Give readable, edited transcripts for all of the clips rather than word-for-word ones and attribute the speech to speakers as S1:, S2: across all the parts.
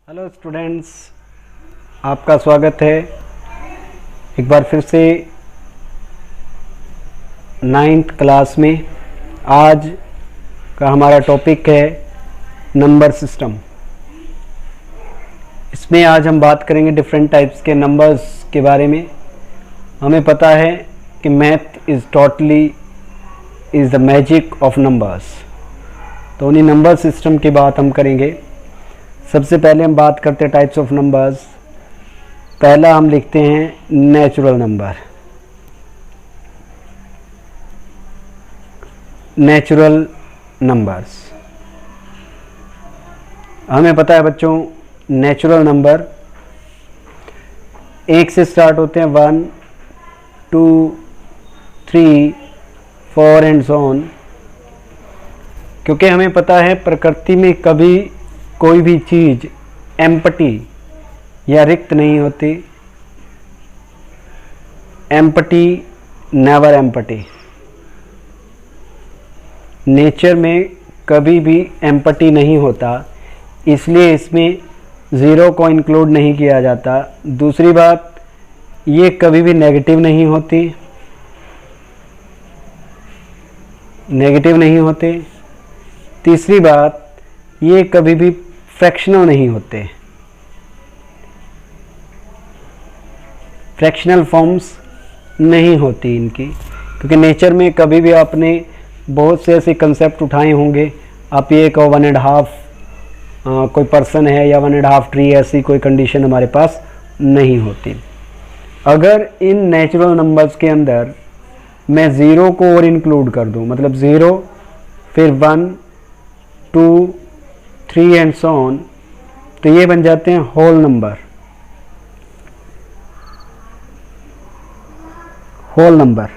S1: Hello students, आपका स्वागत है एक बार फिर से 9th क्लास में। आज का हमारा टॉपिक है नंबर सिस्टम। इसमें आज हम बात करेंगे डिफरेंट टाइप्स के नंबर्स के बारे में। हमें पता है कि math is totally is the magic of numbers, तो उन्हीं नंबर सिस्टम की बात हम करेंगे। सबसे पहले हम बात करते हैं टाइप्स ऑफ नंबर्स। पहला हम लिखते हैं नेचुरल नंबर। नेचुरल नंबर्स, हमें पता है बच्चों, नेचुरल नंबर 1 से स्टार्ट होते हैं, 1, 2, 3, 4 एंड सो ऑन। क्योंकि हमें पता है प्रकृति में कभी कोई भी चीज़ एम्प्टी या रिक्त नहीं होती। Empty, never empty. नेचर में कभी भी एम्प्टी नहीं होता, इसलिए इसमें ज़ीरो को इंक्लूड नहीं किया जाता। दूसरी बात, ये कभी भी नेगेटिव नहीं होती, नेगेटिव नहीं होते। तीसरी बात, ये कभी भी फ्रैक्शनल नहीं होते, फ्रैक्शनल फॉर्म्स नहीं होती इनकी। क्योंकि नेचर में कभी भी आपने बहुत से ऐसे कंसेप्ट उठाए होंगे, आप ये कहो 1.5 कोई पर्सन है या 1.5 ट्री, ऐसी कोई कंडीशन हमारे पास नहीं होती। अगर इन नेचुरल नंबर्स के अंदर मैं ज़ीरो को और इंक्लूड कर दूं, मतलब 0 फिर 1, 2, 3 एंड सो ऑन, तो ये बन जाते हैं whole number. Whole number,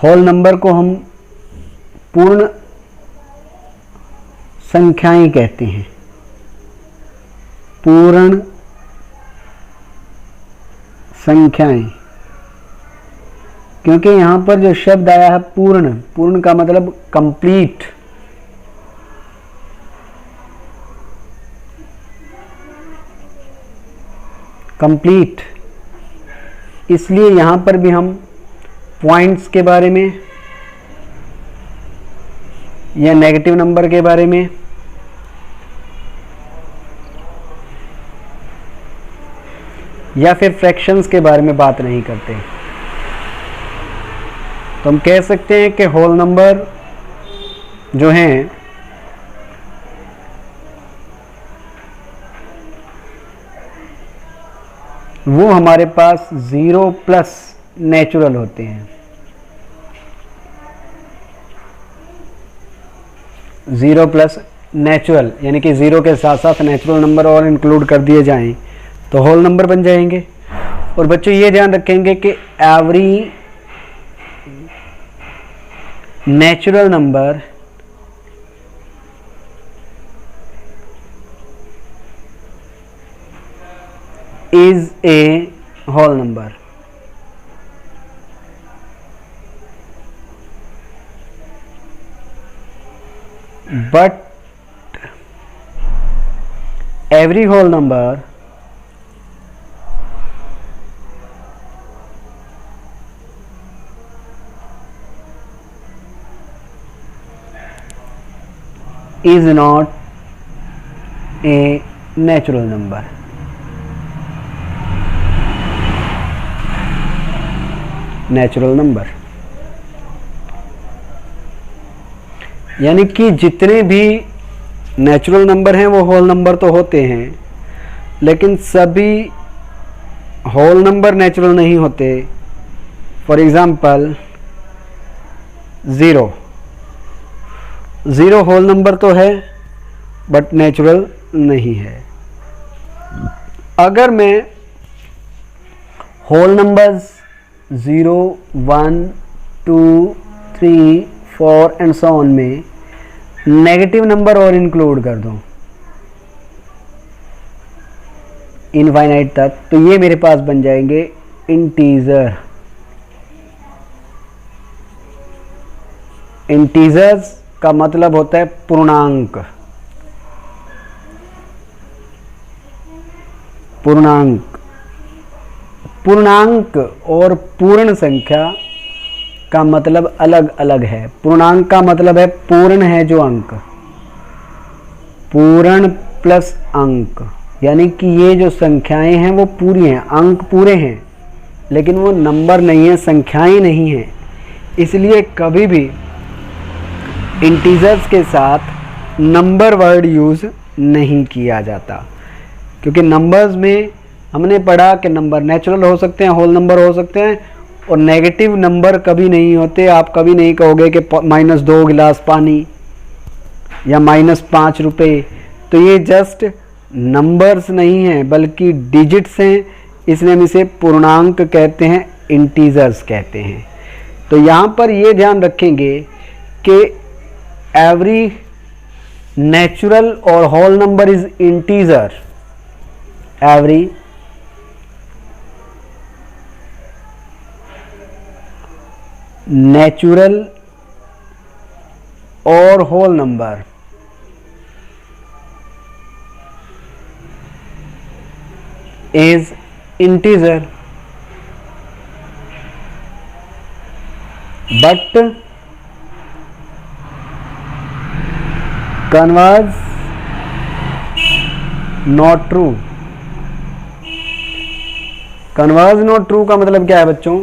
S1: whole number को हम पूर्ण संख्याएं कहते हैं। पूर्ण संख्याएं, क्योंकि यहां पर जो शब्द आया है पूर्ण, पूर्ण का मतलब कंप्लीट। कंप्लीट, इसलिए यहां पर भी हम पॉइंट्स के बारे में या नेगेटिव नंबर के बारे में या फिर फ्रैक्शंस के बारे में बात नहीं करते। तो हम कह सकते हैं कि होल नंबर जो हैं वो हमारे पास 0 प्लस नेचुरल होते हैं। 0 प्लस नेचुरल, यानी कि 0 के साथ साथ नेचुरल नंबर और इंक्लूड कर दिए जाएं तो होल नंबर बन जाएंगे। और बच्चों ये ध्यान रखेंगे कि every natural number is a whole number. But every whole number is not a natural number. Natural number यानी कि जितने भी नेचुरल नंबर हैं वो होल नंबर तो होते हैं, लेकिन सभी होल नंबर नेचुरल नहीं होते। फॉर एग्जांपल 0 होल नंबर तो है बट नेचुरल नहीं है। अगर मैं whole numbers 0, 1, 2, 3, 4 and so on में नेगेटिव नंबर और इंक्लूड कर दूं इनफाइनाइट तक, तो ये मेरे पास बन जाएंगे इंटीजर। इंटीजर्स का मतलब होता है पूर्णांक। पूर्णांक पूर्णांक और पूर्ण संख्या का मतलब अलग अलग है। पूर्णांक का मतलब है पूर्ण है जो अंक, पूर्ण प्लस अंक, यानी कि ये जो संख्याएं हैं वो पूरी हैं, अंक पूरे हैं, लेकिन वो नंबर नहीं है, संख्याएं नहीं हैं। इसलिए कभी भी इंटीजर्स के साथ नंबर वर्ड यूज़ नहीं किया जाता, क्योंकि नंबर्स में हमने पढ़ा कि नंबर नेचुरल हो सकते हैं, होल नंबर हो सकते हैं, और नेगेटिव नंबर कभी नहीं होते। आप कभी नहीं कहोगे कि -2 गिलास पानी या -5 रुपये। तो ये जस्ट नंबर्स नहीं हैं बल्कि डिजिट्स हैं, इसलिए हम इसे पूर्णांक कहते हैं, इंटीजर्स कहते हैं। तो यहाँ पर ये ध्यान रखेंगे कि एवरी नेचुरल और whole number is integer. Every natural और whole number is integer, but converse not true। Converse not true का मतलब क्या है बच्चों,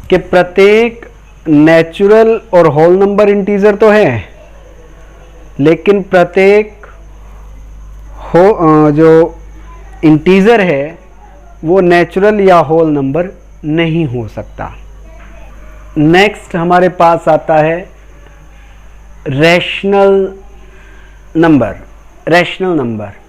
S1: कि प्रत्येक नेचुरल और होल नंबर इंटीजर तो है, लेकिन प्रत्येक जो इंटीजर है वो नेचुरल या होल नंबर नहीं हो सकता। नेक्स्ट हमारे पास आता है rational number. Rational number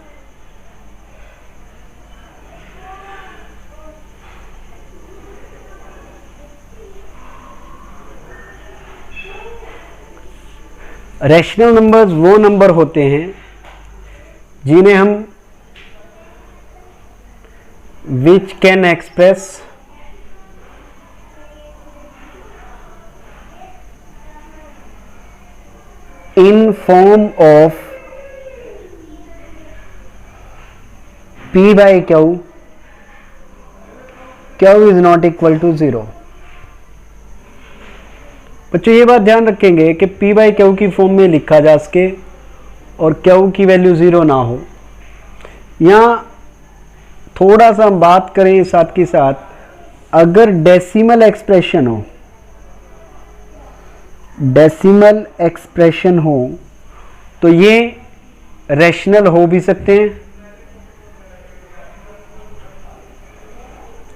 S1: rational numbers वो नंबर होते हैं जिन्हें हम which can express in form of p by q, q is not equal to 0। बच्चों ये बात ध्यान रखेंगे कि p by q की फॉर्म में लिखा जा सके और q की वैल्यू 0 ना हो। यहाँ थोड़ा सा हम बात करें साथ के साथ, अगर डेसिमल एक्सप्रेशन हो, डेसिमल एक्सप्रेशन हो तो ये रैशनल हो भी सकते हैं,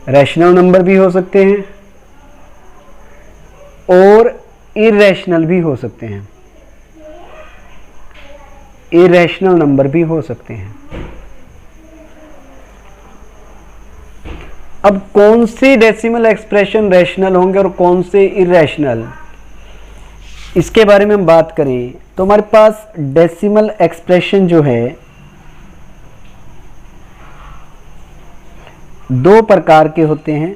S1: रैशनल नंबर भी हो सकते हैं और इरैशनल भी हो सकते हैं, इरैशनल नंबर भी हो सकते हैं। अब कौन से डेसिमल एक्सप्रेशन रैशनल होंगे और कौन से इरैशनल, इसके बारे में हम बात करें तो हमारे पास डेसिमल एक्सप्रेशन जो है दो प्रकार के होते हैं,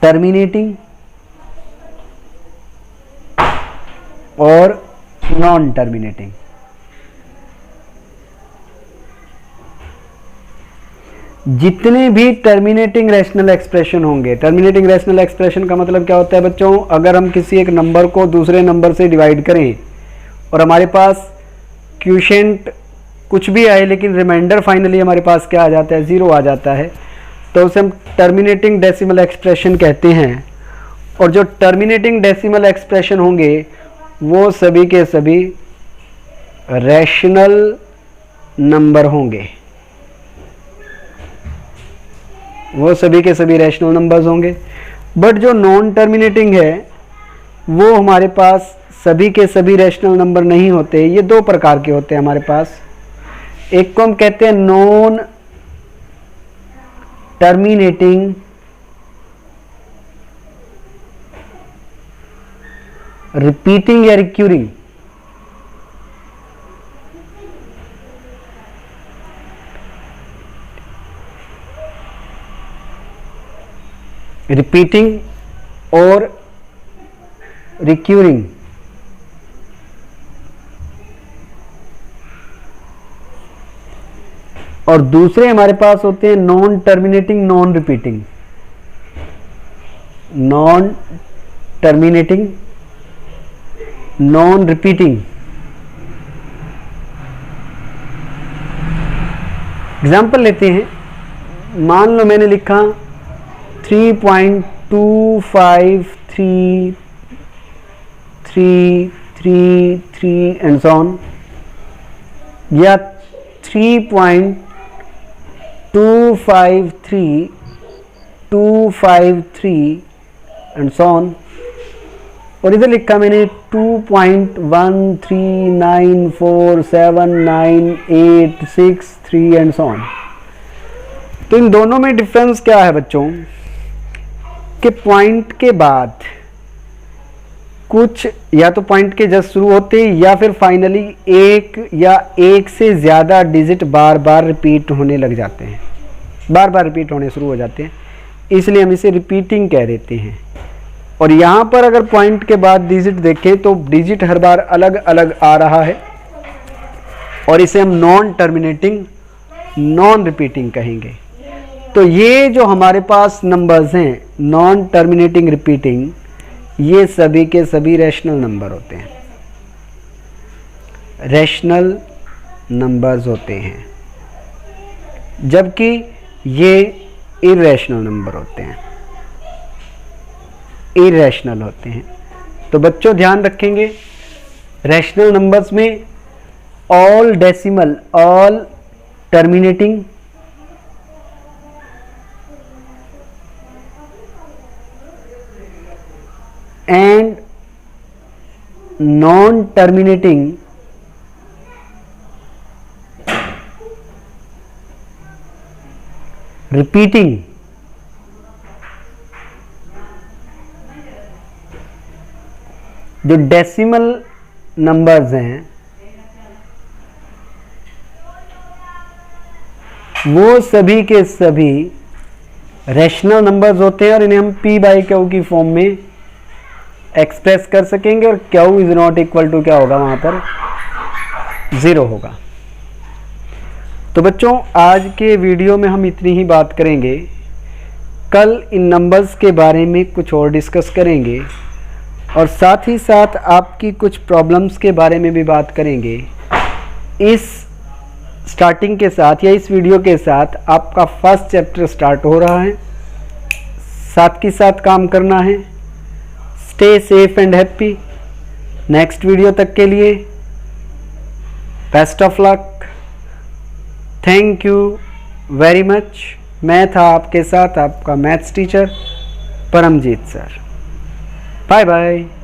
S1: टर्मिनेटिंग और नॉन टर्मिनेटिंग। जितने भी टर्मिनेटिंग रैशनल एक्सप्रेशन होंगे, टर्मिनेटिंग रैशनल एक्सप्रेशन का मतलब क्या होता है बच्चों, अगर हम किसी एक नंबर को दूसरे नंबर से डिवाइड करें और हमारे पास क्वोशिएंट कुछ भी आए लेकिन रिमाइंडर फाइनली हमारे पास क्या आ जाता है, 0 आ जाता है, तो उसे हम टर्मिनेटिंग डेसिमल एक्सप्रेशन कहते हैं। और जो टर्मिनेटिंग डेसिमल एक्सप्रेशन होंगे वो सभी के सभी रैशनल नंबर होंगे, वो सभी के सभी रैशनल नंबर्स होंगे। बट जो नॉन टर्मिनेटिंग है वो हमारे पास सभी के सभी रैशनल नंबर नहीं होते। ये दो प्रकार के होते हैं हमारे पास, एक को हम कहते हैं नॉन टर्मिनेटिंग रिपीटिंग या रिक्यूरिंग। रिपीटिंग और रिक्यूरिंग, और दूसरे हमारे पास होते हैं non terminating, non repeating. Non terminating, non repeating. Example लेते हैं, मान लो मैंने लिखा 3.25333 एंड सो ऑन, या 3.253253 एंड सो ऑन, और इधर लिखा मैंने 2.13947983 एंड सो ऑन। तो इन दोनों में डिफरेंस क्या है बच्चों, कि पॉइंट के बाद कुछ या तो पॉइंट के जस्ट शुरू होते हैं या फिर फाइनली एक या एक से ज़्यादा डिजिट बार बार रिपीट होने लग जाते हैं, बार बार रिपीट होने शुरू हो जाते हैं, इसलिए हम इसे रिपीटिंग कह देते हैं। और यहाँ पर अगर पॉइंट के बाद डिजिट देखें तो डिजिट हर बार अलग अलग आ रहा है, और इसे हम नॉन टर्मिनेटिंग, नॉन रिपीटिंग कहेंगे। तो ये जो हमारे पास नंबर्स हैं नॉन टर्मिनेटिंग, रिपीटिंग, ये सभी के सभी रैशनल नंबर होते हैं, रैशनल नंबर्स होते हैं, जबकि ये इरैशनल नंबर होते हैं, इरैशनल होते हैं। तो बच्चों ध्यान रखेंगे, रैशनल नंबर्स में all decimal, all terminating, and non terminating repeating, जो डेसिमल नंबर्स हैं वो सभी के सभी रैशनल नंबर्स होते हैं, और इन्हें हम p बाई क्यू की फॉर्म में एक्सप्रेस कर सकेंगे, और Q is not equal to क्या होगा, वहां पर 0 होगा। तो बच्चों आज के वीडियो में हम इतनी ही बात करेंगे, कल इन नंबर्स के बारे में कुछ और डिस्कस करेंगे, और साथ ही साथ आपकी कुछ प्रॉब्लम्स के बारे में भी बात करेंगे। इस स्टार्टिंग के साथ या इस वीडियो के साथ आपका फर्स्ट चैप्टर स्टार्ट हो रहा है, साथ के साथ काम करना है। Stay safe and happy. Next video तक के लिए best of luck. Thank you very much. मैं था आपके साथ आपका maths teacher Paramjeet sir. Bye bye.